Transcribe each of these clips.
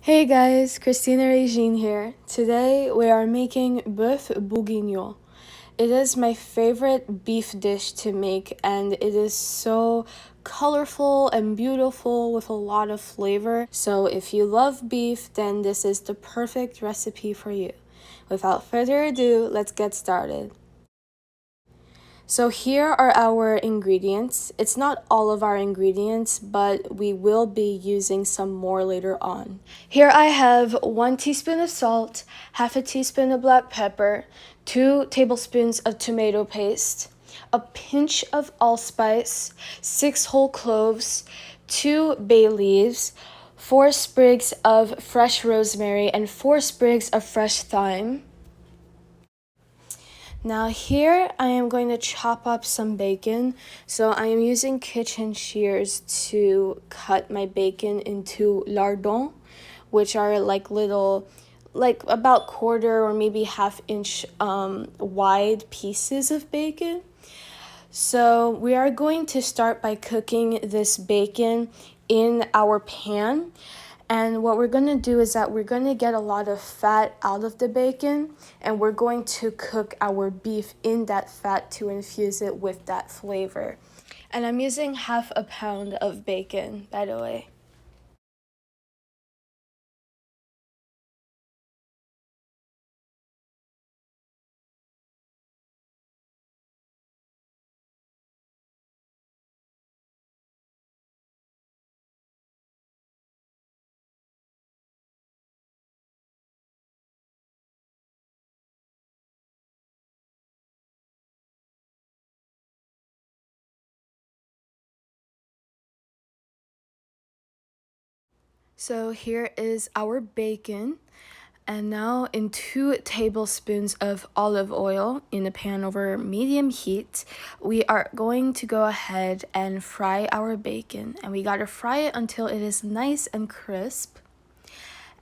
Hey guys, Christina Regine here. Today we are making boeuf bourguignon. It is my favorite beef dish to make, and it is so colorful and beautiful with a lot of flavor. So if you love beef, then this is the perfect recipe for you. Without further ado, let's get started. So here are our ingredients. It's not all of our ingredients, but we will be using some more later on. Here I have 1 teaspoon of salt, half a teaspoon of black pepper, 2 tablespoons of tomato paste, a pinch of allspice, 6 whole cloves, 2 bay leaves, 4 sprigs of fresh rosemary, and 4 sprigs of fresh thyme. Now here I am going to chop up some bacon. So I am using kitchen shears to cut my bacon into lardons, which are like little, like about quarter or maybe half-inch wide pieces of bacon. So we are going to start by cooking this bacon in our pan. And what we're going to do is that we're going to get a lot of fat out of the bacon, and we're going to cook our beef in that fat to infuse it with that flavor. And I'm using half a pound of bacon, by the way. So here is our bacon. And now in 2 tablespoons of olive oil in a pan over medium heat, we are going to go ahead and fry our bacon. And we gotta fry it until it is nice and crisp.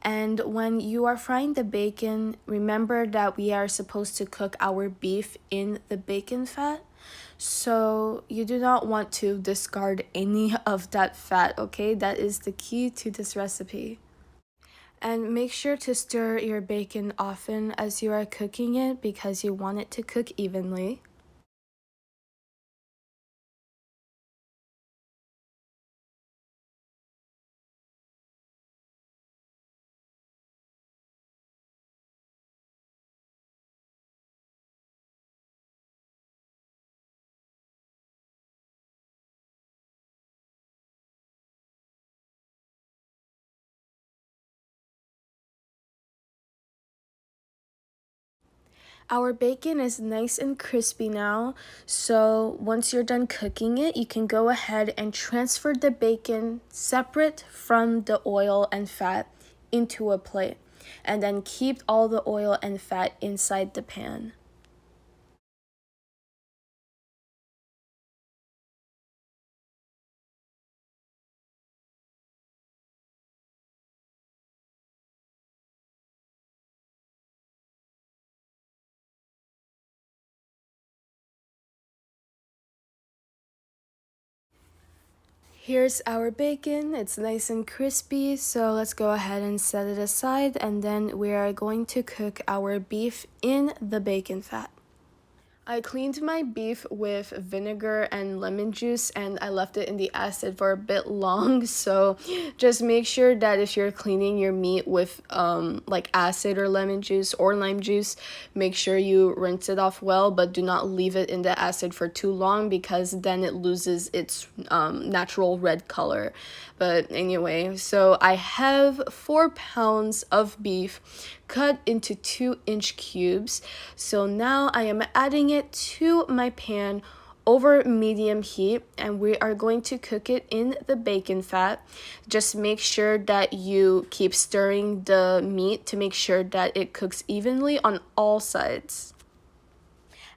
And when you are frying the bacon, remember that we are supposed to cook our beef in the bacon fat. So you do not want to discard any of that fat, okay? That is the key to this recipe. And make sure to stir your bacon often as you are cooking it because you want it to cook evenly. Our bacon is nice and crispy now, so once you're done cooking it, you can go ahead and transfer the bacon separate from the oil and fat into a plate, and then keep all the oil and fat inside the pan. Here's our bacon. It's nice and crispy, so let's go ahead and set it aside, and then we are going to cook our beef in the bacon fat. I cleaned my beef with vinegar and lemon juice, and I left it in the acid for a bit long. So just make sure that if you're cleaning your meat with like acid or lemon juice or lime juice, make sure you rinse it off well, but do not leave it in the acid for too long because then it loses its natural red color. But anyway, so I have 4 pounds of beef cut into 2-inch cubes. So now I am adding it to my pan over medium heat, and we are going to cook it in the bacon fat. Just make sure that you keep stirring the meat to make sure that it cooks evenly on all sides.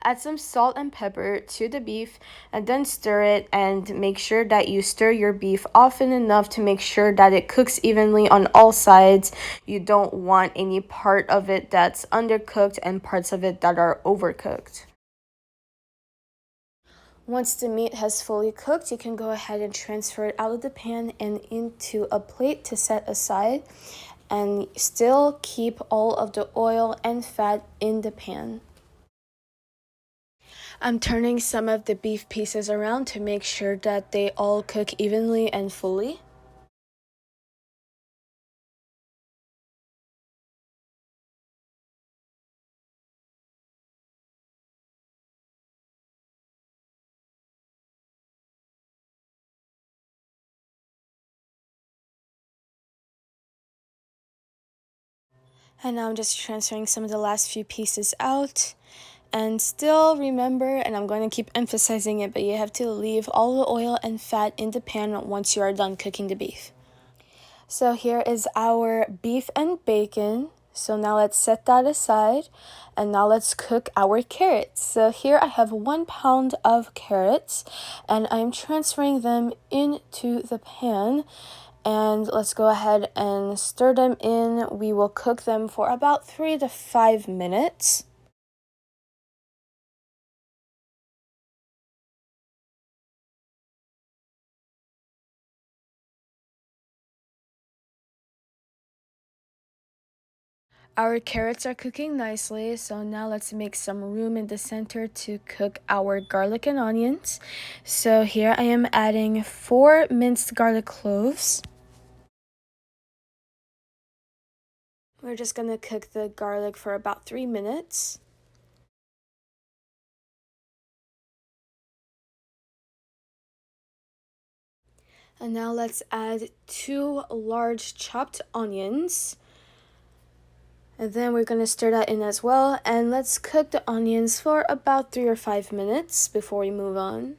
Add some salt and pepper to the beef and then stir it, and make sure that you stir your beef often enough to make sure that it cooks evenly on all sides. You don't want any part of it that's undercooked and parts of it that are overcooked. Once the meat has fully cooked, you can go ahead and transfer it out of the pan and into a plate to set aside. and still keep all of the oil and fat in the pan. I'm turning some of the beef pieces around to make sure that they all cook evenly and fully. And now I'm just transferring some of the last few pieces out. And still remember, and I'm going to keep emphasizing it, but you have to leave all the oil and fat in the pan once you are done cooking the beef. So here is our beef and bacon. So now let's set that aside, and now let's cook our carrots. So here I have 1 pound of carrots, and I'm transferring them into the pan. And let's go ahead and stir them in. We will cook them for about 3 to 5 minutes. Our carrots are cooking nicely, so now let's make some room in the center to cook our garlic and onions. So here I am adding 4 minced garlic cloves. We're just gonna cook the garlic for about 3 minutes. And now let's add 2 large chopped onions. And then we're gonna stir that in as well. And let's cook the onions for about 3 or 5 minutes before we move on.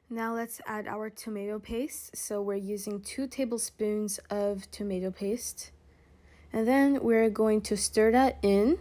Now let's add our tomato paste. So we're using 2 tablespoons of tomato paste. And then we're going to stir that in.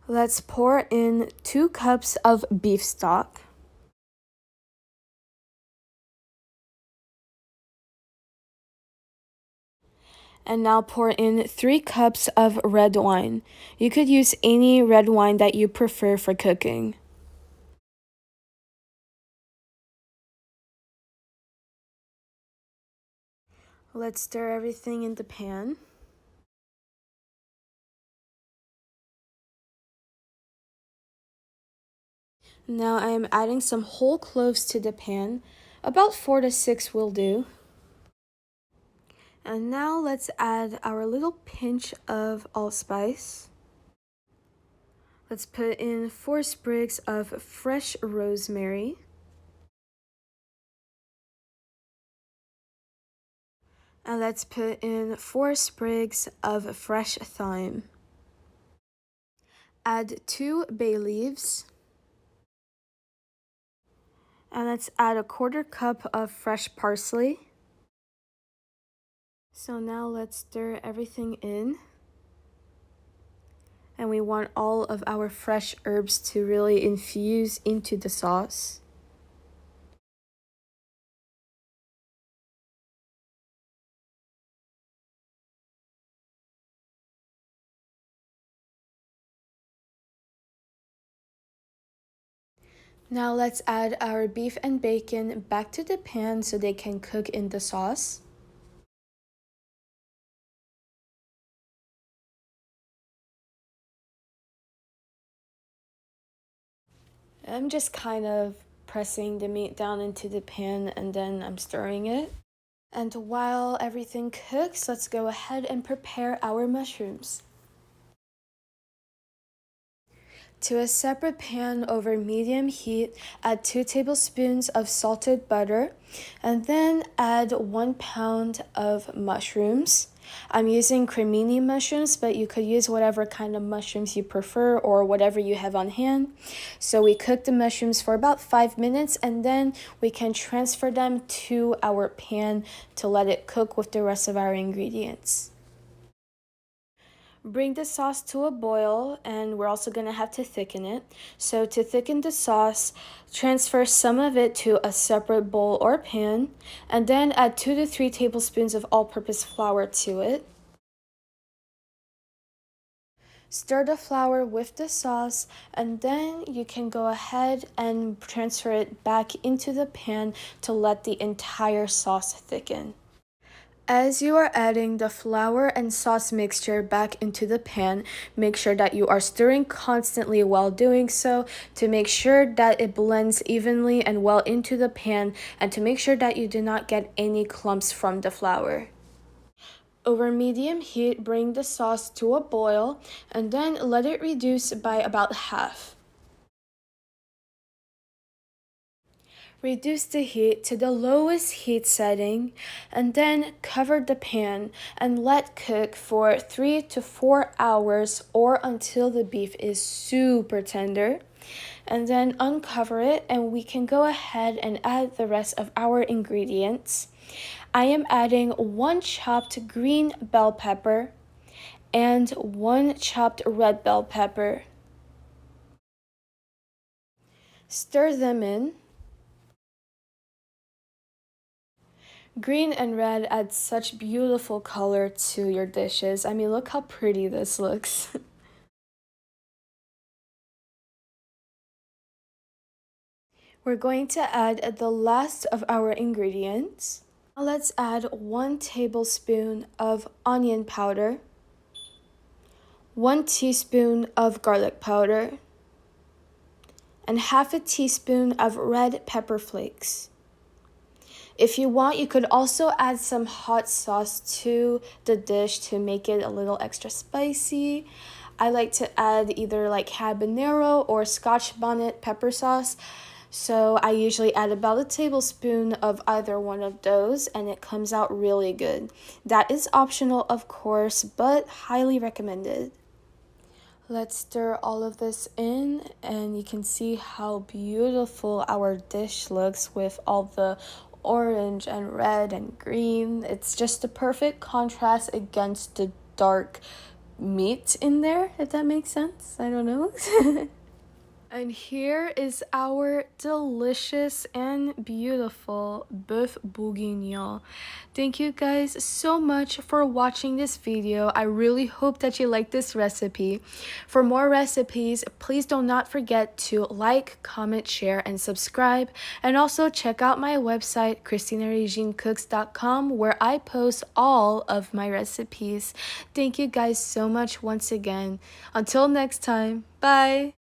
Let's pour in 2 cups of beef stock. And now pour in 3 cups of red wine. You could use any red wine that you prefer for cooking. Let's stir everything in the pan. Now I am adding some whole cloves to the pan. About 4 to 6 will do. And now let's add our little pinch of allspice. Let's put in 4 sprigs of fresh rosemary. And let's put in 4 sprigs of fresh thyme. Add 2 bay leaves. And let's add a 1/4 cup of fresh parsley. So now let's stir everything in. And we want all of our fresh herbs to really infuse into the sauce. Now let's add our beef and bacon back to the pan so they can cook in the sauce. I'm just kind of pressing the meat down into the pan and then I'm stirring it. And while everything cooks, let's go ahead and prepare our mushrooms. To a separate pan over medium heat, add 2 tablespoons of salted butter and then add 1 pound of mushrooms. I'm using cremini mushrooms, but you could use whatever kind of mushrooms you prefer or whatever you have on hand. So we cook the mushrooms for about 5 minutes, and then we can transfer them to our pan to let it cook with the rest of our ingredients. Bring the sauce to a boil, and we're also going to have to thicken it. So to thicken the sauce, transfer some of it to a separate bowl or pan, and then add 2 to 3 tablespoons of all-purpose flour to it. Stir the flour with the sauce, and then you can go ahead and transfer it back into the pan to let the entire sauce thicken. As you are adding the flour and sauce mixture back into the pan, make sure that you are stirring constantly while doing so to make sure that it blends evenly and well into the pan, and to make sure that you do not get any clumps from the flour. Over medium heat, bring the sauce to a boil and then let it reduce by about half. Reduce the heat to the lowest heat setting, and then cover the pan and let cook for 3 to 4 hours or until the beef is super tender. And then uncover it, and we can go ahead and add the rest of our ingredients. I am adding 1 chopped green bell pepper and 1 chopped red bell pepper. Stir them in. Green and red add such beautiful color to your dishes. I mean, look how pretty this looks. We're going to add the last of our ingredients. Now let's add 1 tablespoon of onion powder, 1 teaspoon of garlic powder, and half a teaspoon of red pepper flakes. If you want, you could also add some hot sauce to the dish to make it a little extra spicy. I like to add either like habanero or Scotch bonnet pepper sauce. So I usually add about a tablespoon of either one of those, and it comes out really good. That is optional, of course, but highly recommended. Let's stir all of this in, and you can see how beautiful our dish looks with all the orange and red and green. It's just the perfect contrast against the dark meat in there, if that makes sense. I don't know. And here is our delicious and beautiful Boeuf Bourguignon. Thank you guys so much for watching this video. I really hope that you like this recipe. For more recipes, please do not forget to like, comment, share, and subscribe. And also check out my website, ChristinaRegineCooks.com, where I post all of my recipes. Thank you guys so much once again. Until next time, bye!